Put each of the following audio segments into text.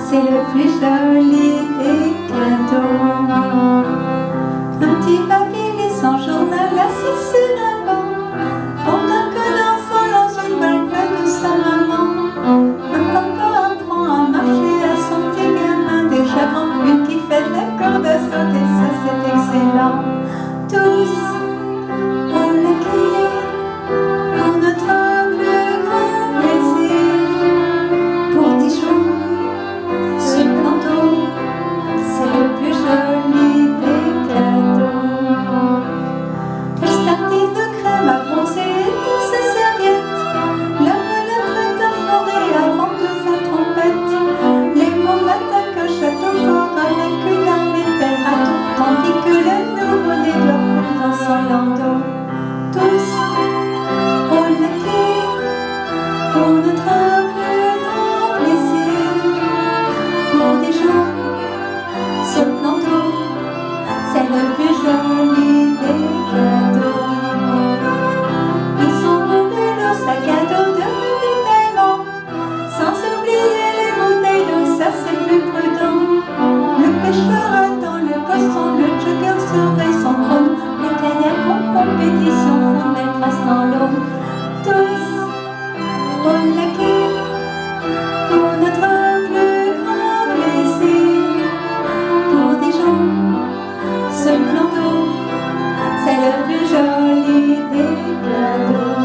c'est le plus joli des cadeaux. Un petit papier glissant journal assis sur un banc, pendant que l'enfant lance une balle pleine de sa maman. Le papa apprend à marcher à son petit gamin déjà grand, une qui fait de la corde à sauter, ça c'est excellent. Tous on l'a crié pour notre plus grand plaisir. Pour Dijon, ce planteau, c'est le plus joli des cadeaux. Quelle tartine de crème à bronzer pour ses serviettes, la voilà prête à forer avant de sa trompette. Les mots m'attaquent au château fort avec une armée de belles ratons, tandis que le nouveau-né doit couler dans son landau. Tous au laquais pour notre plus grand plaisir. Pour des gens, ce planteau, c'est le plus joli des cadeaux. Ils sont bourrés leurs sacs à dos de ravitaillement, sans oublier les bouteilles d'eau, ça c'est plus prudent. Le pêcheur attend le poisson, le jogger surveille son chrono, les kayaks en compétition font belle trace dans l'eau. Tous au laquais pour notre plus grand plaisir. Pour des gens, ce planteau, c'est le plus joli des cadeaux.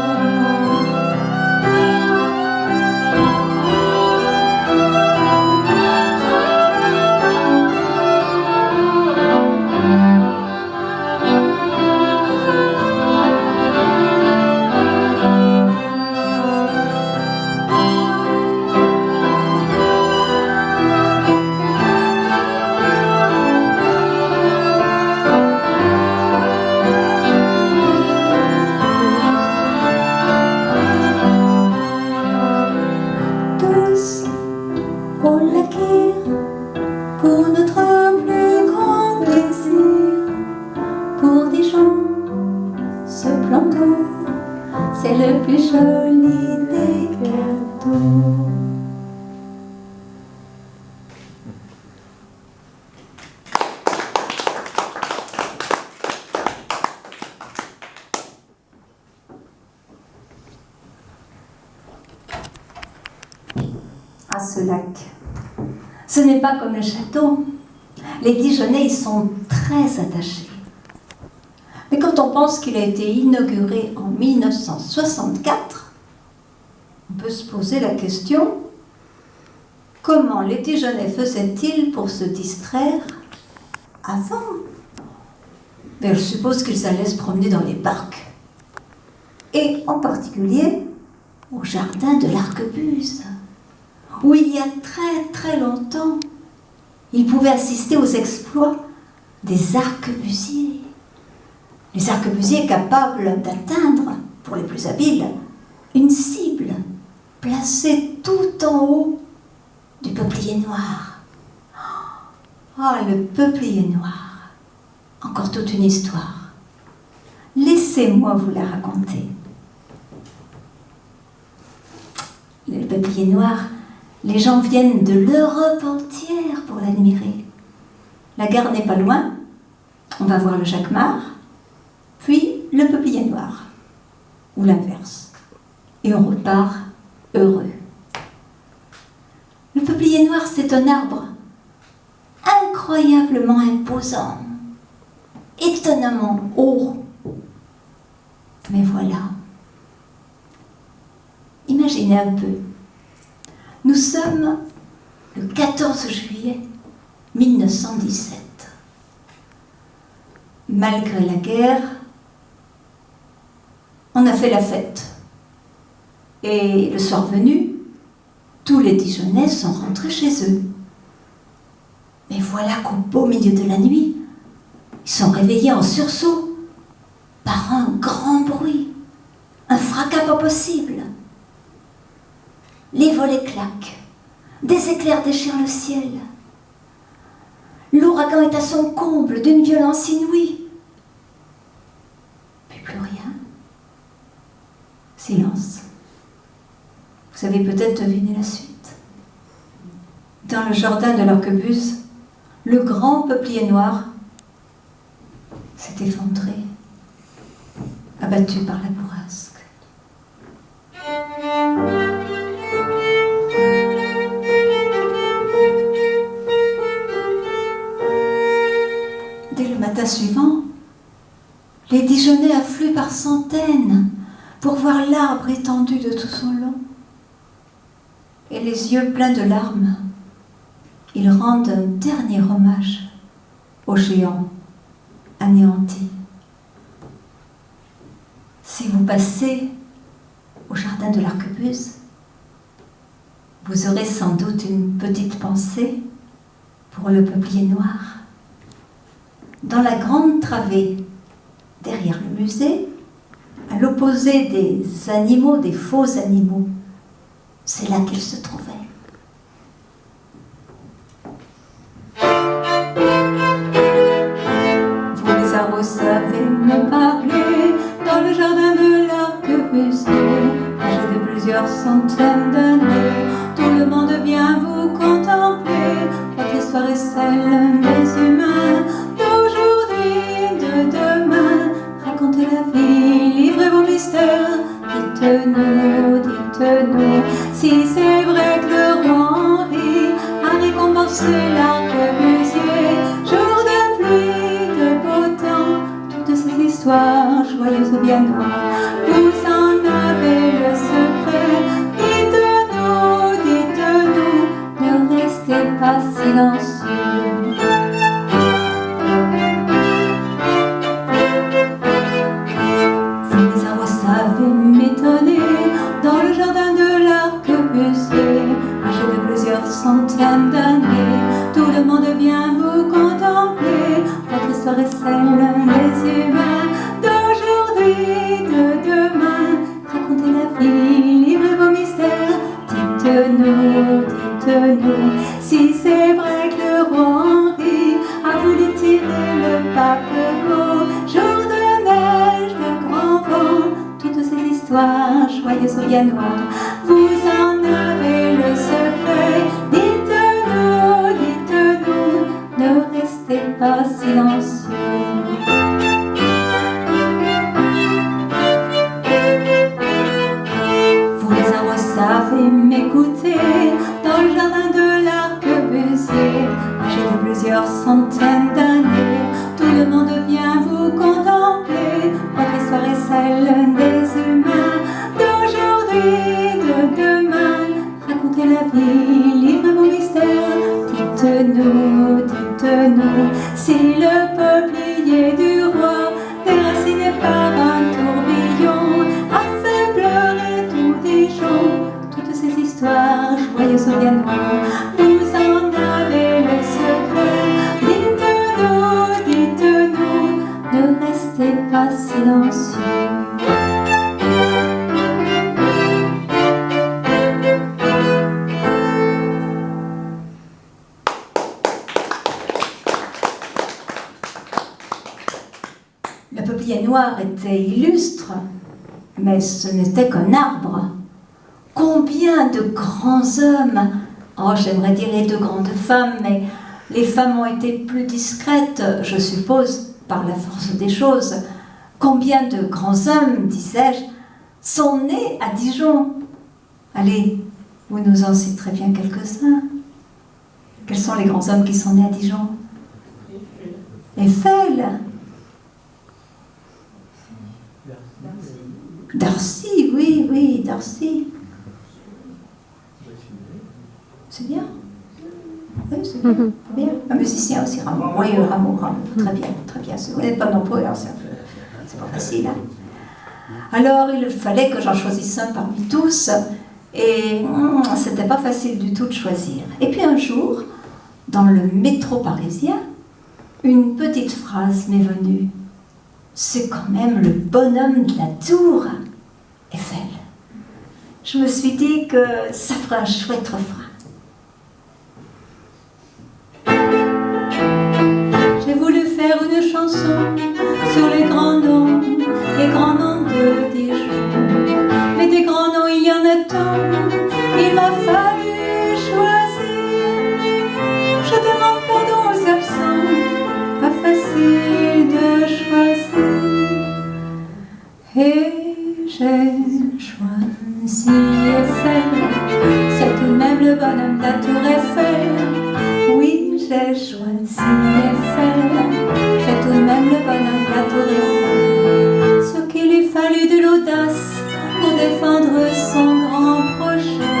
Tous au laquais pour notre plus grand plaisir. Pour des gens, ce planteau, c'est le plus joli des cadeaux. À ce lac, ce n'est pas comme le château. Les Dijonnais y sont très attachés. Mais quand on pense qu'il a été inauguré en 1964, on peut se poser la question: comment les Dijonnais faisaient-ils pour se distraire avant? Mais je suppose qu'ils allaient se promener dans les parcs, et en particulier au jardin de l'Arquebuse, où il y a très très longtemps, ils pouvaient assister aux exploits des arquebusiers. Les arquebusiers capables d'atteindre, pour les plus habiles, une cible placée tout en haut du peuplier noir. Ah, le peuplier noir, encore toute une histoire. Laissez-moi vous la raconter. Le peuplier noir, les gens viennent de l'Europe entière pour l'admirer. La gare n'est pas loin, on va voir le Jacquemart, puis le peuplier noir, ou l'inverse, et on repart heureux. Le peuplier noir, c'est un arbre incroyablement imposant, étonnamment haut. Mais voilà, imaginez un peu. Nous sommes le 14 juillet 1917. Malgré la guerre, on a fait la fête. Et le soir venu, tous les Dijonnais sont rentrés chez eux. Mais voilà qu'au beau milieu de la nuit, ils sont réveillés en sursaut par un grand bruit, un fracas pas possible. Les volets claquent, des éclairs déchirent le ciel. L'ouragan est à son comble d'une violence inouïe. Puis plus rien. Silence. Vous avez peut-être deviné la suite. dans le jardin de l'arquebuse, le grand peuplier noir s'est effondré, abattu par la bourrasque. Dès le matin suivant, les Dijonnais affluent par centaines pour voir l'arbre étendu de tout son long. Et les yeux pleins de larmes, ils rendent un dernier hommage au géant anéanti. Si vous passez au jardin de l'arquebuse, vous aurez sans doute une petite pensée pour le peuplier noir. Dans la grande travée, derrière le musée, à l'opposé des animaux, des faux animaux, c'est là qu'il se trouvait. Vous les arbres savez me parler dans le jardin de l'arquebuse, âgé de plusieurs centaines d'années. Tout le monde vient vous contempler. Votre histoire est celle des humains d'aujourd'hui, de demain. Racontez la vie, livrez vos mystères. Dites-nous, dites-nous, si c'est vrai que le roi Henri a récompensé l'arquebusier. Jour de pluie, de beau temps, toutes ces histoires joyeuses ou bien noires, vous en avez le secret. Dites-nous, dites-nous, ne restez pas silencieux. Dans le jardin de l'arquebusier, âgé de plusieurs centaines d'années, tout le monde vient vous contempler. Votre histoire est celle des humains d'aujourd'hui, de demain. Racontez la vie, livrez vos mystères. Dites-nous, dites-nous, si c'est vrai que le roi Henri a voulu tirer le paquebot. Jour de neige, de grand vent, toutes ces histoires joyeuses ou bien noires, vous en avez le secret. Dites-nous, dites-nous, ne restez pas silencieux. Vous les arbres savez m'écouter dans le jardin de l'arquebusier, âgé de plusieurs centaines d'années. Tout le monde vient vous contempler. Votre histoire est celle des humains d'aujourd'hui, de demain. Racontez la vie, livrez vos mystères. Dites-nous, dites-nous, si le peuplier du roi, déraciné par un tourbillon, a fait pleurer tout Dijon. Toutes ces histoires joyeuses ou bien noires, vous en avez le secret. Dites-nous, dites-nous, ne restez pas silencieux. Le peuplier noir était illustre, mais ce n'était qu'un arbre. Combien de grands hommes, oh j'aimerais dire les deux grandes femmes, mais les femmes ont été plus discrètes, je suppose, par la force des choses. Combien de grands hommes, disais-je, sont nés à Dijon? Allez, vous nous en citerez bien quelques-uns. Quels sont les grands hommes qui sont nés à Dijon? Eiffel. Darcy, oui, oui, Darcy. C'est bien. Oui, c'est bien. Bien. Un musicien aussi, Rameau. Oui, Rameau. Très bien, très bien. Vous n'êtes pas nombreux, alors c'est pas facile. Hein. Alors, il fallait que j'en choisisse un parmi tous, et c'était pas facile du tout de choisir. Et puis un jour, dans le métro parisien, une petite phrase m'est venue. C'est quand même le bonhomme de la tour, Eiffel. Je me suis dit que ça ferait un chouette refrain. J'ai voulu faire une chanson sur les grands noms de Dijon. Mais des grands noms, il y en a tant, il m'a fallu choisir. Tour Eiffel. Oui, j'ai choisi Eiffel. C'est tout de même le bonhomme de la Tour Eiffel. Ce qu'il lui fallut de l'audace pour défendre son grand projet.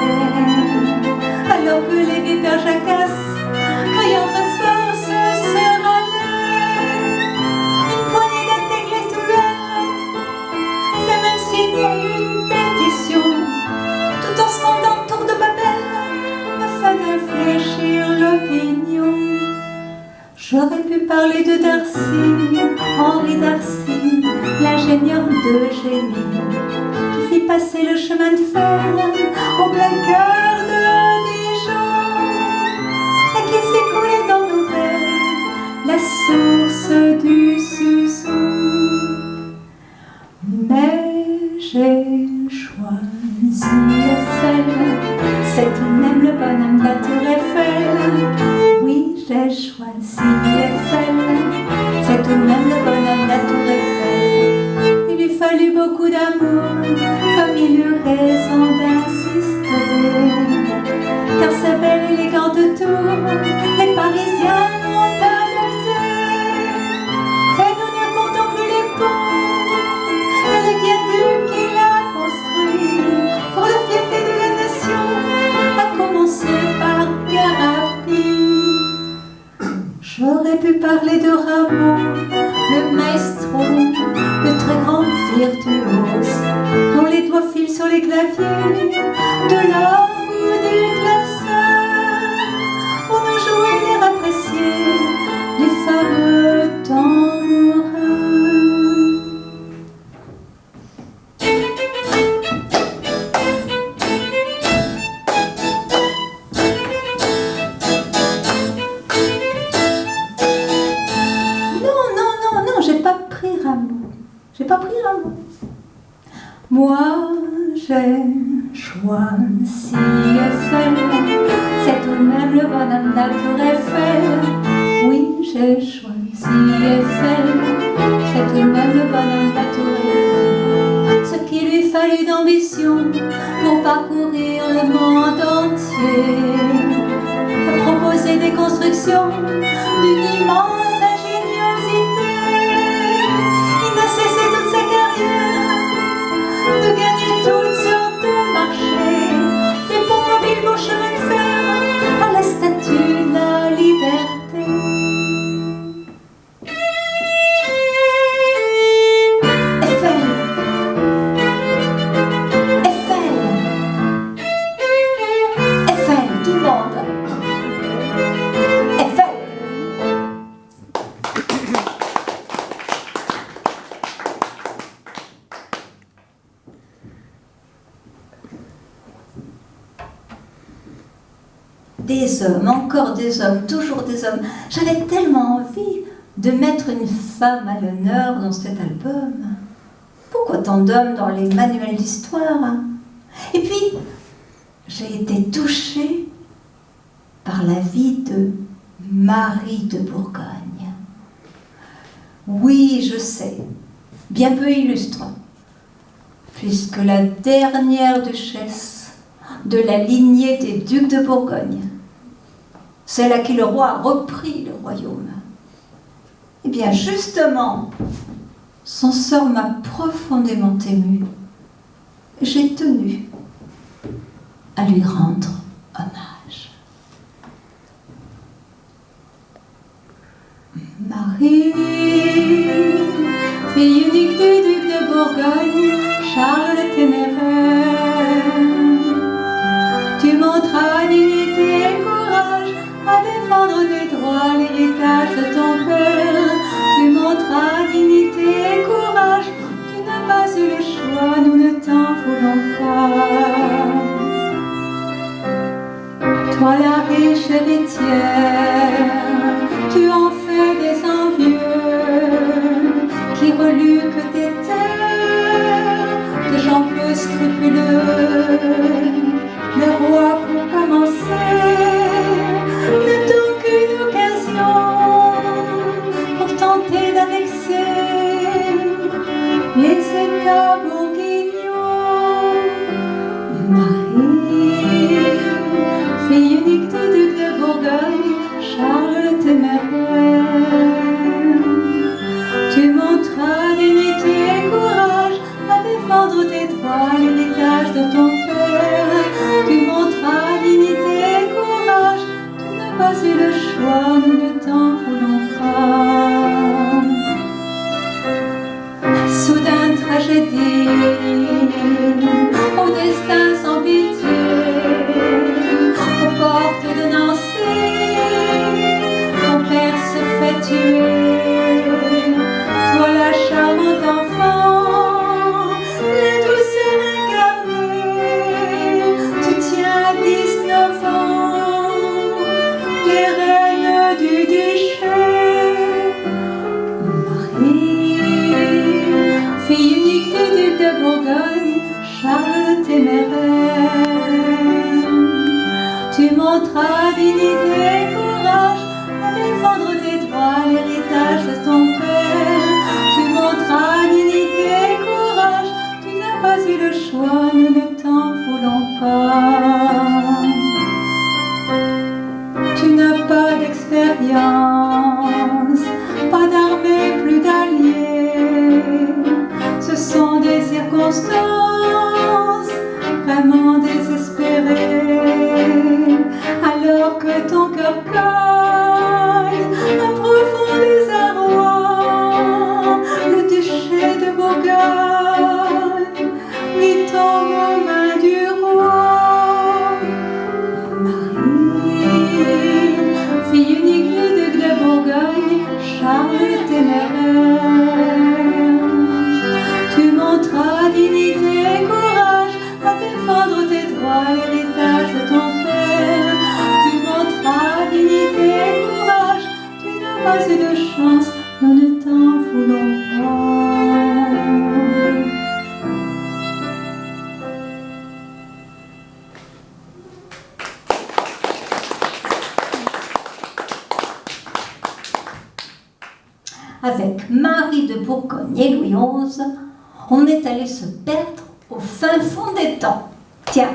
Alors que les vipères jacasses, criant très fort, se serralaient. Une poignée d'intellectuels fait même signer une pétition, tout en scandant Tour de Babel, afin d'infléchir l'opinion. J'aurais pu parler de Darcy, Henri Darcy, l'ingénieur de génie, qui fit passer le chemin de fer au plein cœur de Dijon, et qui fit couler dans nos veines la source du Suçon. Mais j'ai choisi Eiffel, c'est tout de même le bonhomme de la Tour Eiffel. Oui, j'ai choisi Eiffel, c'est tout de même le bonhomme de la Tour Eiffel. Il lui fallut beaucoup d'amour, comme il eut raison d'insister, car sa belle élégante tour, les Parisiens l'ont adoptée. Et nous ne comptons plus les ponts et les viaducs qu'il a construits pour la fierté de la nation, à commencer par Garapi. J'aurais pu parler de Rameau, le maestro, le très grand virtuose, dont les doigts filent sur les claviers de l'orgue ou des clavecins, pour nous jouer l'air apprécié du fameux tambourin. J'ai pas pris Rameau. Moi, j'ai choisi Eiffel, c'est tout de même le bonhomme de la Tour Eiffel. Oui, j'ai choisi Eiffel, c'est tout de même le bonhomme de la Tour Eiffel. Ce qu'il lui fallut d'ambition pour parcourir le monde entier, pour proposer des constructions d'une immense ingéniosité. De gagner toutes sortes de marchés, des ponts mobiles, beaux chemins de fer, à la statue de la liberté. Eiffel, Eiffel, Eiffel, tout le monde. Eiffel. Des hommes, encore des hommes, toujours des hommes. J'avais tellement envie de mettre une femme à l'honneur dans cet album. Pourquoi tant d'hommes dans les manuels d'histoire, hein? Et puis, j'ai été touchée par la vie de Marie de Bourgogne. Oui, je sais, bien peu illustre, puisque la dernière duchesse de la lignée des ducs de Bourgogne, celle à qui le roi a repris le royaume, eh bien justement, son sort m'a profondément émue. J'ai tenu à lui rendre hommage. Marie, fille unique du duc de Bourgogne, Charles le Téméraire, tu montras dignité et courage à défendre des droits l'héritage de ton père. Tu montras dignité et courage, tu n'as pas eu le choix, nous ne t'en voulons pas. Toi la riche héritière, tu en fais des envieux, qui reluquent tes terres, de gens peu scrupuleux. Le roi, pour commencer, ne donne qu'une occasion pour tenter d'annexer les États bourguignons. Marie, fille unique de Bourgogne, Charles le Téméraire. Tu montras dignité et courage à défendre tes droits, l'héritage de ton père. Tu montras dignité et courage, tu n'as pas eu le choix, nous ne t'en voulons pas. Soudain tragédie, au destin sans pitié, aux portes de Nancy, ton père se fait tuer. Toi la charmante enfant, la douceur incarnée, tu tiens à 19 ans les rênes du duché. Marie, fille unique du duc de Bourgogne, Charles le Téméraire. Tu montras dignité et courage à défendre tes droits, l'héritage de ton père. Tu montras dignité et courage, tu n'as pas eu le choix, nous ne t'en voulons pas. Tu n'as pas d'expérience, pas d'armée, plus d'alliés. Ce sont des circonstances vraiment désespérées. Alors que ton cœur cogne un profond désarroi, le duché de Bourgogne lui tombe aux mains du roi. Marie, fille unique du duc de Bourgogne, Charles le Téméraire. Tu montras dignité et courage à défendre tes droits, l'héritage de ton père. Tu montras dignité et courage, tu n'as pas eu de chance, nous ne t'en voulons pas. Avec Marie de Bourgogne et Louis XI, on est allé se perdre au fin fond des temps. Tiens,